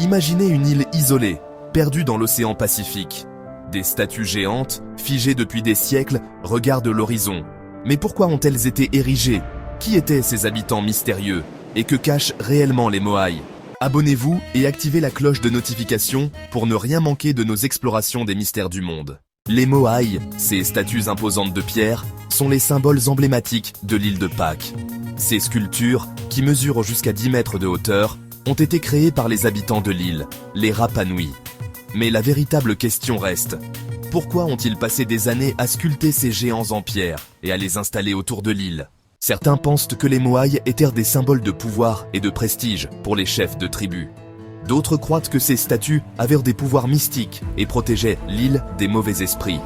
Imaginez une île isolée, perdue dans l'océan Pacifique. Des statues géantes, figées depuis des siècles, regardent l'horizon. Mais pourquoi ont-elles été érigées? Qui étaient ces habitants mystérieux? Et que cachent réellement les Moai? Abonnez-vous et activez la cloche de notification pour ne rien manquer de nos explorations des mystères du monde. Les Moai, ces statues imposantes de pierre, sont les symboles emblématiques de l'île de Pâques. Ces sculptures, qui mesurent jusqu'à 10 mètres de hauteur, ont été créées par les habitants de l'île, les Rapa Nui. Mais la véritable question reste, pourquoi ont-ils passé des années à sculpter ces géants en pierre et à les installer autour de l'île? Certains pensent que les Moai étaient des symboles de pouvoir et de prestige pour les chefs de tribus. D'autres croient que ces statues avaient des pouvoirs mystiques et protégeaient l'île des mauvais esprits.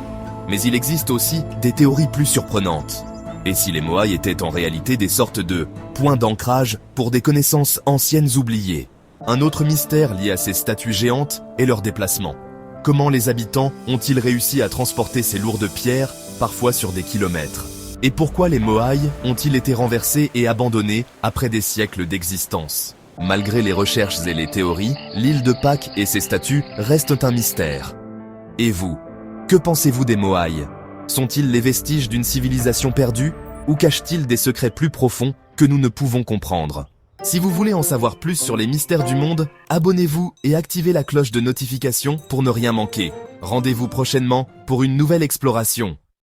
Mais il existe aussi des théories plus surprenantes. Et si les Moai étaient en réalité des sortes de points d'ancrage pour des connaissances anciennes oubliées? Un autre mystère lié à ces statues géantes est leur déplacement. Comment les habitants ont-ils réussi à transporter ces lourdes pierres, parfois sur des kilomètres? Et pourquoi les Moai ont-ils été renversés et abandonnés après des siècles d'existence? Malgré les recherches et les théories, l'île de Pâques et ses statues restent un mystère. Et vous, que pensez-vous des Moai? Sont-ils les vestiges d'une civilisation perdue ou cachent-ils des secrets plus profonds que nous ne pouvons comprendre? Si vous voulez en savoir plus sur les mystères du monde, abonnez-vous et activez la cloche de notification pour ne rien manquer. Rendez-vous prochainement pour une nouvelle exploration.